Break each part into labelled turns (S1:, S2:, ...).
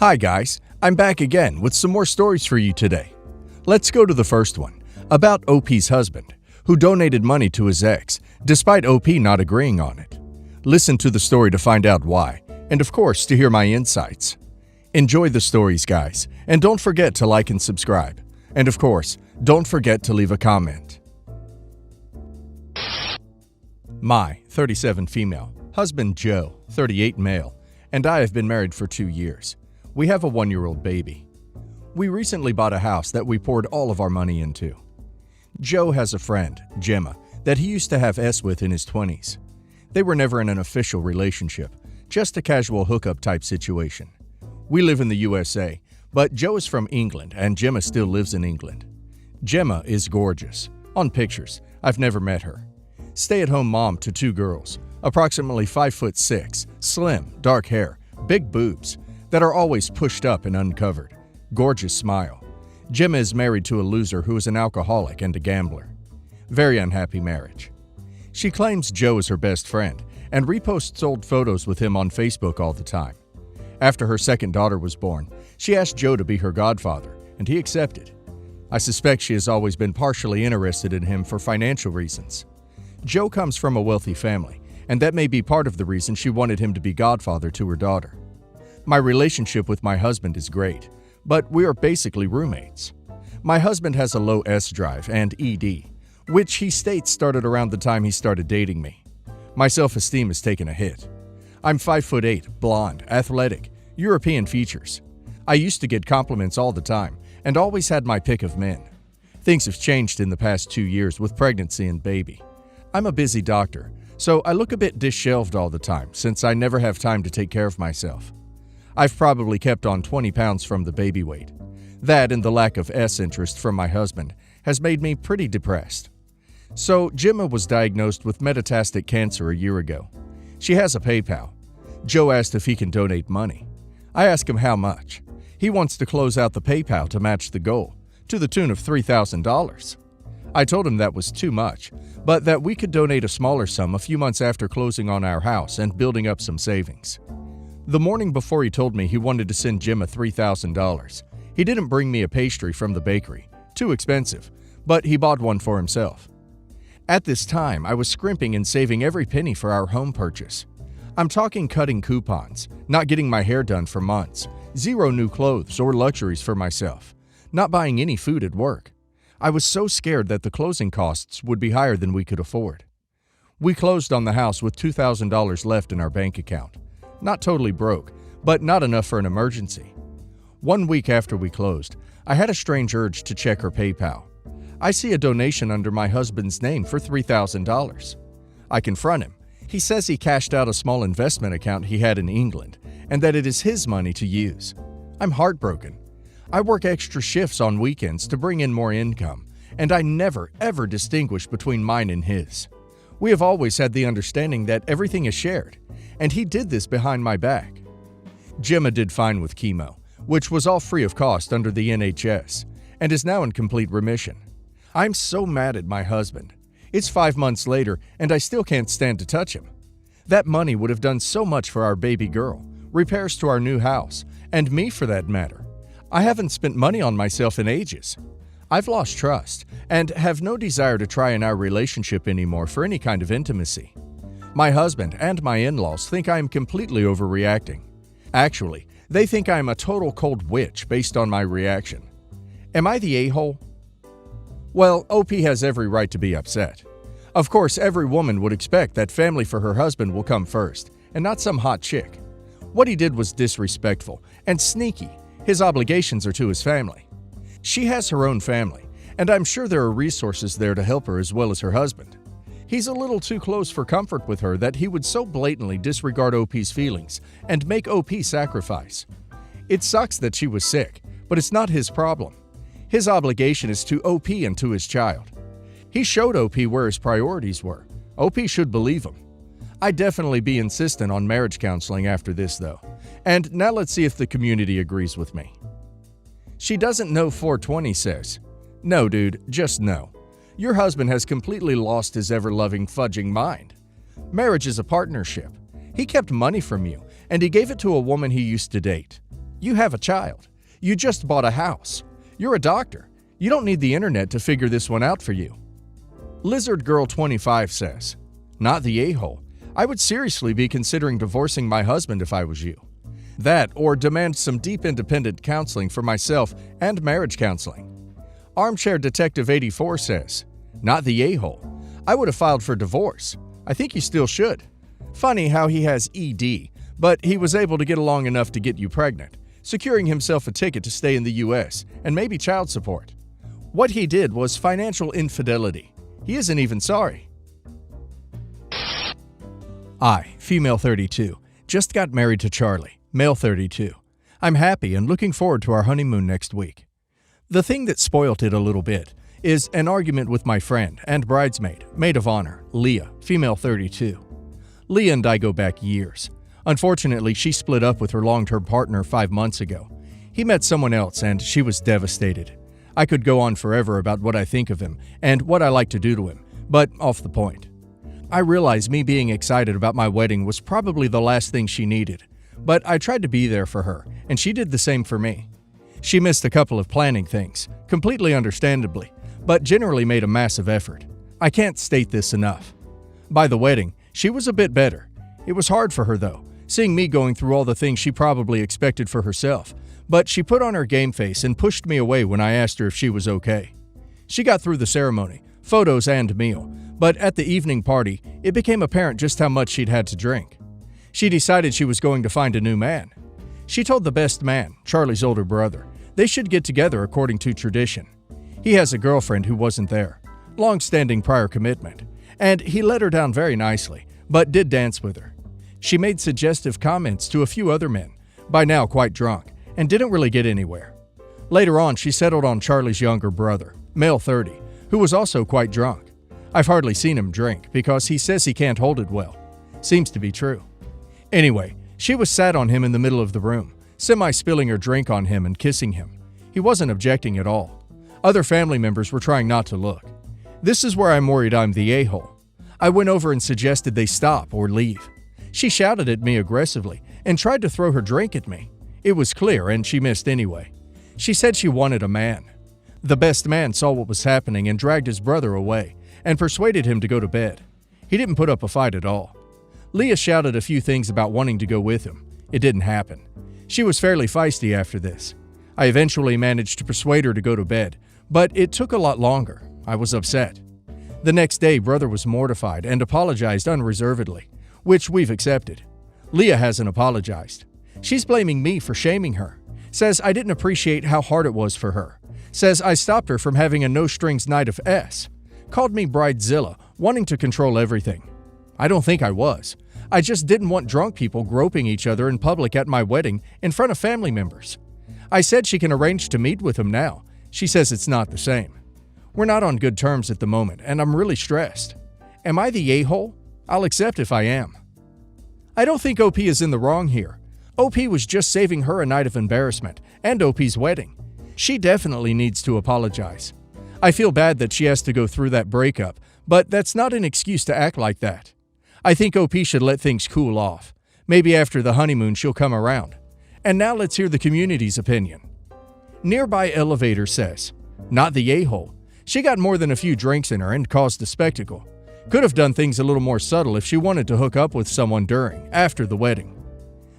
S1: Hi guys, I'm back again with some more stories for you today. Let's go to the first one, about OP's husband, who donated money to his ex, despite OP not agreeing on it. Listen to the story to find out why, and of course to hear my insights. Enjoy the stories, guys, and don't forget to like and subscribe. And of course, don't forget to leave a comment. My 37 female, husband Joe, 38 male, and I have been married for 2 years. We have a 1-year-old baby. We recently bought a house that we poured all of our money into. Joe has a friend, Gemma, that he used to have S with in his 20s. They were never in an official relationship, just a casual hookup type situation. We live in the USA, but Joe is from England and Gemma still lives in England. Gemma is gorgeous. On pictures, I've never met her. Stay-at-home mom to 2 girls, approximately 5'6", slim, dark hair, big boobs that are always pushed up and uncovered. Gorgeous smile. Gemma is married to a loser who is an alcoholic and a gambler. Very unhappy marriage. She claims Joe is her best friend and reposts old photos with him on Facebook all the time. After her second daughter was born, she asked Joe to be her godfather, and he accepted. I suspect she has always been partially interested in him for financial reasons. Joe comes from a wealthy family, and that may be part of the reason she wanted him to be godfather to her daughter. My relationship with my husband is great, but we are basically roommates. My husband has a low S drive and ED, which he states started around the time he started dating me. My self-esteem has taken a hit. I'm 5'8", blonde, athletic, European features. I used to get compliments all the time and always had my pick of men. Things have changed in the past 2 years with pregnancy and baby. I'm a busy doctor, so I look a bit disheveled all the time since I never have time to take care of myself. I've probably kept on 20 pounds from the baby weight. That and the lack of S interest from my husband has made me pretty depressed. So Gemma was diagnosed with metastatic cancer a year ago. She has a PayPal. Joe asked if he can donate money. I asked him how much. He wants to close out the PayPal to match the goal, to the tune of $3,000. I told him that was too much, but that we could donate a smaller sum a few months after closing on our house and building up some savings. The morning before he told me he wanted to send Gemma $3,000. He didn't bring me a pastry from the bakery, too expensive, but he bought one for himself. At this time, I was scrimping and saving every penny for our home purchase. I'm talking cutting coupons, not getting my hair done for months, 0 new clothes or luxuries for myself, not buying any food at work. I was so scared that the closing costs would be higher than we could afford. We closed on the house with $2,000 left in our bank account. Not totally broke, but not enough for an emergency. 1 week after we closed, I had a strange urge to check her PayPal. I see a donation under my husband's name for $3,000. I confront him. He says he cashed out a small investment account he had in England and that it is his money to use. I'm heartbroken. I work extra shifts on weekends to bring in more income, and I never, ever distinguish between mine and his. We have always had the understanding that everything is shared, and he did this behind my back. Gemma did fine with chemo, which was all free of cost under the NHS, and is now in complete remission. I'm so mad at my husband. It's 5 months later, and I still can't stand to touch him. That money would have done so much for our baby girl, repairs to our new house, and me for that matter. I haven't spent money on myself in ages. I've lost trust, and have no desire to try in our relationship anymore for any kind of intimacy. My husband and my in-laws think I am completely overreacting. Actually, they think I am a total cold witch based on my reaction. Am I the a-hole? Well, OP has every right to be upset. Of course, every woman would expect that family for her husband will come first, and not some hot chick. What he did was disrespectful and sneaky. His obligations are to his family. She has her own family, and I'm sure there are resources there to help her as well as her husband. He's a little too close for comfort with her that he would so blatantly disregard OP's feelings and make OP sacrifice. It sucks that she was sick, but it's not his problem. His obligation is to OP and to his child. He showed OP where his priorities were. OP should believe him. I'd definitely be insistent on marriage counseling after this, though. And now let's see if the community agrees with me. She doesn't know 420 says. No, dude, just no. Your husband has completely lost his ever-loving fudging mind. Marriage is a partnership. He kept money from you, and he gave it to a woman he used to date. You have a child. You just bought a house. You're a doctor. You don't need the internet to figure this one out for you. Lizard Girl 25 says, not the a-hole. I would seriously be considering divorcing my husband if I was you. That or demand some deep independent counseling for myself and marriage counseling. Armchair Detective 84 says, not the a-hole. I would have filed for divorce. I think you still should. Funny how he has ED, but he was able to get along enough to get you pregnant, securing himself a ticket to stay in the US and maybe child support. What he did was financial infidelity. He isn't even sorry. I, female 32, just got married to Charlie, male 32. I'm happy and looking forward to our honeymoon next week. The thing that spoilt it a little bit is an argument with my friend and bridesmaid, maid of honor, Leah, female 32. Leah and I go back years. Unfortunately, she split up with her long-term partner 5 months ago. He met someone else and she was devastated. I could go on forever about what I think of him and what I like to do to him, but off the point. I realize me being excited about my wedding was probably the last thing she needed, but I tried to be there for her, and she did the same for me. She missed a couple of planning things, completely understandably, but generally made a massive effort. I can't state this enough. By the wedding, she was a bit better. It was hard for her though, seeing me going through all the things she probably expected for herself, but she put on her game face and pushed me away when I asked her if she was okay. She got through the ceremony, photos and meal, but at the evening party, it became apparent just how much she'd had to drink. She decided she was going to find a new man. She told the best man, Charlie's older brother, they should get together according to tradition. He has a girlfriend who wasn't there, long-standing prior commitment, and he let her down very nicely, but did dance with her. She made suggestive comments to a few other men, by now quite drunk, and didn't really get anywhere. Later on, she settled on Charlie's younger brother, male 30, who was also quite drunk. I've hardly seen him drink because he says he can't hold it well. Seems to be true. Anyway, she was sat on him in the middle of the room, semi-spilling her drink on him and kissing him. He wasn't objecting at all. Other family members were trying not to look. This is where I'm worried I'm the a-hole. I went over and suggested they stop or leave. She shouted at me aggressively and tried to throw her drink at me. It was clear, and she missed anyway. She said she wanted a man. The best man saw what was happening and dragged his brother away and persuaded him to go to bed. He didn't put up a fight at all. Leah shouted a few things about wanting to go with him. It didn't happen. She was fairly feisty after this. I eventually managed to persuade her to go to bed, but it took a lot longer. I was upset. The next day, brother was mortified and apologized unreservedly, which we've accepted. Leah hasn't apologized. She's blaming me for shaming her. Says I didn't appreciate how hard it was for her. Says I stopped her from having a no-strings night of S. Called me Bridezilla, wanting to control everything. I don't think I was. I just didn't want drunk people groping each other in public at my wedding in front of family members. I said she can arrange to meet with him now. She says it's not the same. We're not on good terms at the moment, and I'm really stressed. Am I the a-hole? I'll accept if I am. I don't think OP is in the wrong here. OP was just saving her a night of embarrassment, and OP's wedding. She definitely needs to apologize. I feel bad that she has to go through that breakup, but that's not an excuse to act like that. I think OP should let things cool off. Maybe after the honeymoon she'll come around. And now let's hear the community's opinion. Nearby Elevator says, not the a-hole. She got more than a few drinks in her and caused a spectacle. Could have done things a little more subtle if she wanted to hook up with someone after the wedding.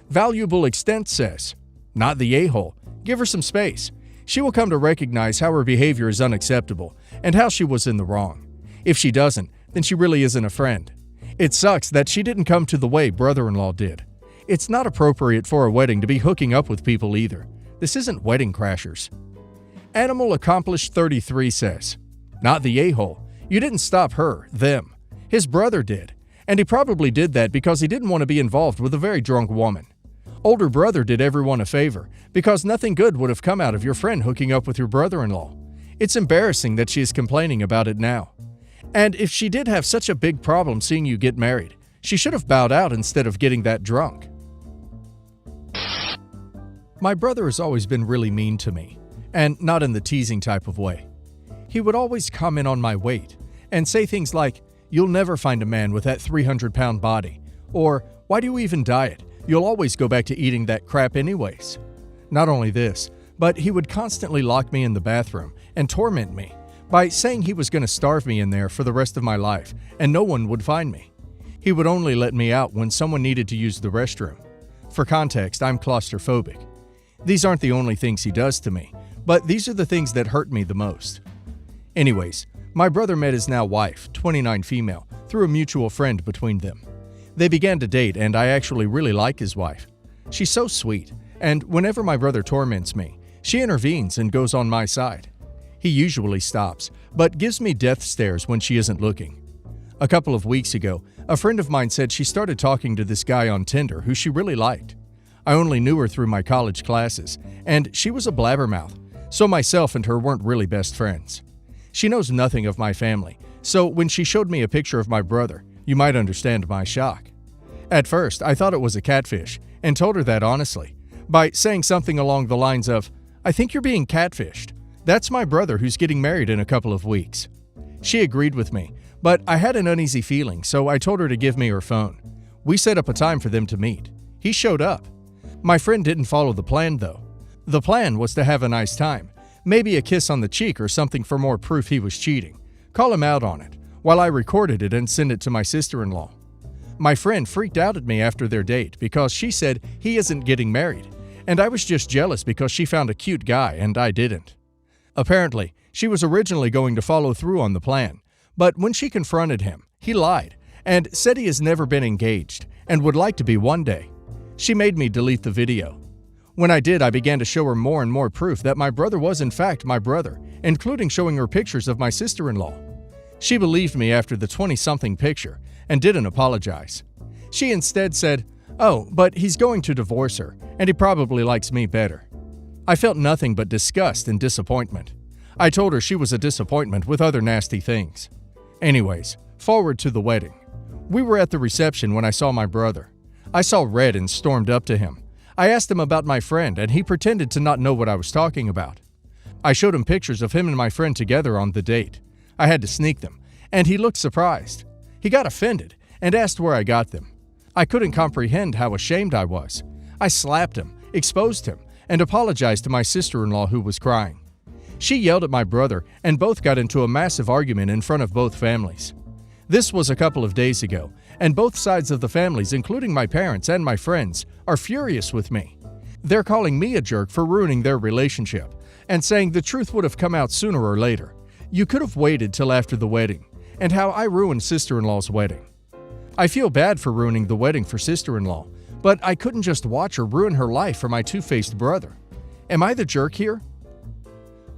S1: Valuable Extent says, not the a-hole. Give her some space. She will come to recognize how her behavior is unacceptable and how she was in the wrong. If she doesn't, then she really isn't a friend. It sucks that she didn't come to the way brother-in-law did. It's not appropriate for a wedding to be hooking up with people either. This isn't Wedding Crashers. Animal Accomplished 33 says, not the a-hole. You didn't stop her, them. His brother did, and he probably did that because he didn't want to be involved with a very drunk woman. Older brother did everyone a favor because nothing good would have come out of your friend hooking up with your brother-in-law. It's embarrassing that she is complaining about it now. And if she did have such a big problem seeing you get married, she should have bowed out instead of getting that drunk. My brother has always been really mean to me, and not in the teasing type of way. He would always comment on my weight and say things like, "You'll never find a man with that 300-pound body," or "Why do you even diet? You'll always go back to eating that crap anyways." Not only this, but he would constantly lock me in the bathroom and torment me by saying he was going to starve me in there for the rest of my life and no one would find me. He would only let me out when someone needed to use the restroom. For context, I'm claustrophobic. These aren't the only things he does to me, but these are the things that hurt me the most. Anyways, my brother met his now wife, 29 female, through a mutual friend between them. They began to date and I actually really like his wife. She's so sweet, and whenever my brother torments me, she intervenes and goes on my side. He usually stops, but gives me death stares when she isn't looking. A couple of weeks ago, a friend of mine said she started talking to this guy on Tinder who she really liked. I only knew her through my college classes, and she was a blabbermouth, so myself and her weren't really best friends. She knows nothing of my family, so when she showed me a picture of my brother, you might understand my shock. At first, I thought it was a catfish, and told her that honestly, by saying something along the lines of, "I think you're being catfished. That's my brother who's getting married in a couple of weeks." She agreed with me, but I had an uneasy feeling, so I told her to give me her phone. We set up a time for them to meet. He showed up. My friend didn't follow the plan, though. The plan was to have a nice time, maybe a kiss on the cheek or something for more proof he was cheating, call him out on it, while I recorded it and sent it to my sister-in-law. My friend freaked out at me after their date because she said he isn't getting married, and I was just jealous because she found a cute guy and I didn't. Apparently, she was originally going to follow through on the plan, but when she confronted him, he lied and said he has never been engaged and would like to be one day. She made me delete the video. When I did, I began to show her more and more proof that my brother was in fact my brother, including showing her pictures of my sister-in-law. She believed me after the 20-something picture and didn't apologize. She instead said, "Oh, but he's going to divorce her, and he probably likes me better." I felt nothing but disgust and disappointment. I told her she was a disappointment with other nasty things. Anyways, forward to the wedding. We were at the reception when I saw my brother. I saw red and stormed up to him. I asked him about my friend, and he pretended to not know what I was talking about. I showed him pictures of him and my friend together on the date. I had to sneak them, and he looked surprised. He got offended and asked where I got them. I couldn't comprehend how ashamed I was. I slapped him, exposed him, and apologized to my sister-in-law who was crying. She yelled at my brother, and both got into a massive argument in front of both families. This was a couple of days ago, and both sides of the families, including my parents and my friends, are furious with me. They're calling me a jerk for ruining their relationship, and saying the truth would have come out sooner or later. You could have waited till after the wedding, and how I ruined sister-in-law's wedding. I feel bad for ruining the wedding for sister-in-law, but I couldn't just watch her ruin her life for my two-faced brother. Am I the jerk here?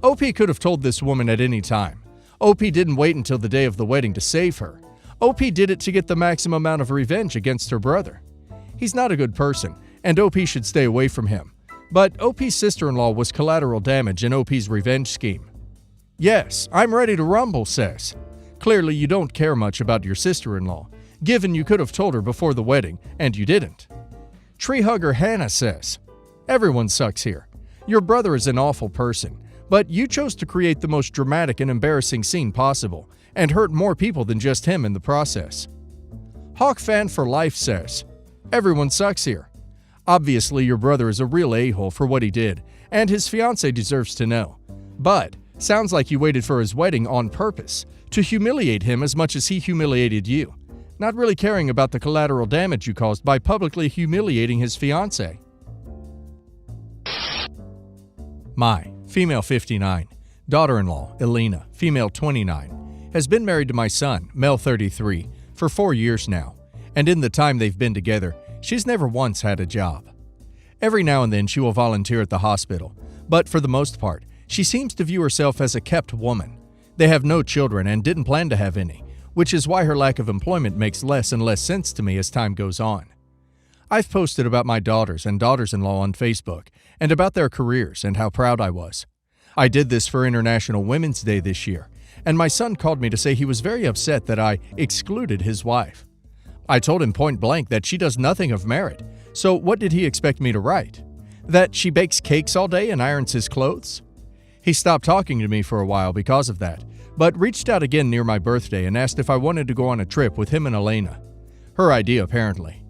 S1: OP could have told this woman at any time. OP didn't wait until the day of the wedding to save her. OP did it to get the maximum amount of revenge against her brother. He's not a good person, and OP should stay away from him. But OP's sister-in-law was collateral damage in OP's revenge scheme. Yes, I'm ready to rumble, says. Clearly you don't care much about your sister-in-law, given you could have told her before the wedding, and you didn't. Tree hugger Hannah says, everyone sucks here. Your brother is an awful person, but you chose to create the most dramatic and embarrassing scene possible, and hurt more people than just him in the process. Hawk Fan for Life says, everyone sucks here. Obviously your brother is a real a-hole for what he did, and his fiancée deserves to know. But sounds like you waited for his wedding on purpose, to humiliate him as much as he humiliated you, not really caring about the collateral damage you caused by publicly humiliating his fiancée. My, female 59, daughter-in-law, Elena, female 29, has been married to my son, male 33, for 4 years now, and in the time they've been together, she's never once had a job. Every now and then she will volunteer at the hospital, but for the most part, she seems to view herself as a kept woman. They have no children and didn't plan to have any, which is why her lack of employment makes less and less sense to me as time goes on. I've posted about my daughters and daughters-in-law on Facebook and about their careers and how proud I was. I did this for International Women's Day this year, and my son called me to say he was very upset that I excluded his wife. I told him point blank that she does nothing of merit, so what did he expect me to write? That she bakes cakes all day and irons his clothes? He stopped talking to me for a while because of that, but reached out again near my birthday and asked if I wanted to go on a trip with him and Elena. Her idea, apparently.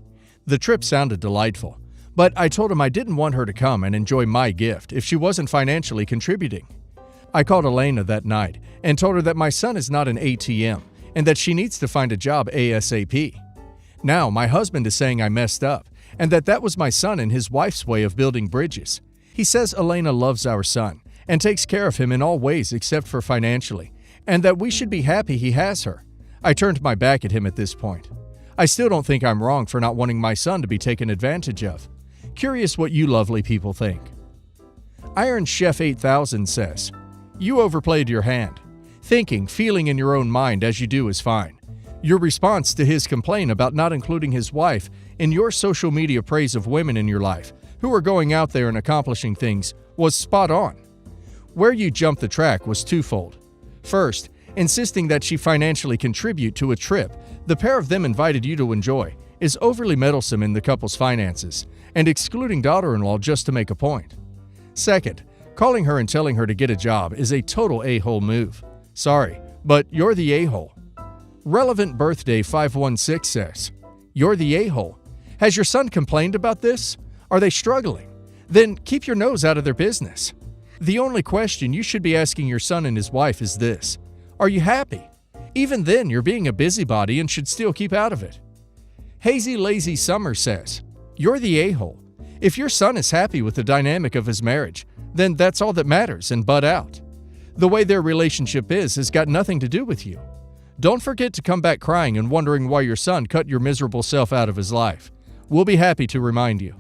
S1: The trip sounded delightful, But I told him I didn't want her to come and enjoy my gift if she wasn't financially contributing. I called Elena that night and told her that my son is not an ATM and that she needs to find a job ASAP. Now my husband is saying I messed up and that was my son and his wife's way of building bridges. He says Elena loves our son and takes care of him in all ways except for financially, and that we should be happy he has her. I turned my back at him at this point. I still don't think I'm wrong for not wanting my son to be taken advantage of. Curious what you lovely people think. Iron Chef 8000 says, "You overplayed your hand. Thinking, feeling in your own mind as you do is fine. Your response to his complaint about not including his wife in your social media praise of women in your life who are going out there and accomplishing things was spot on. Where you jumped the track was twofold. First, insisting that she financially contribute to a trip the pair of them invited you to enjoy is overly meddlesome in the couple's finances, and excluding daughter-in-law just to make a point. Second, calling her and telling her to get a job is a total a-hole move. Sorry, but you're the a-hole." Relevant Birthday 516 says, "You're the a-hole. Has your son complained about this? Are they struggling? Then keep your nose out of their business. The only question you should be asking your son and his wife is this: are you happy? Even then, you're being a busybody and should still keep out of it." Hazy Lazy Summer says, "You're the a-hole. If your son is happy with the dynamic of his marriage, then that's all that matters and butt out. The way their relationship is has got nothing to do with you. Don't forget to come back crying and wondering why your son cut your miserable self out of his life. We'll be happy to remind you."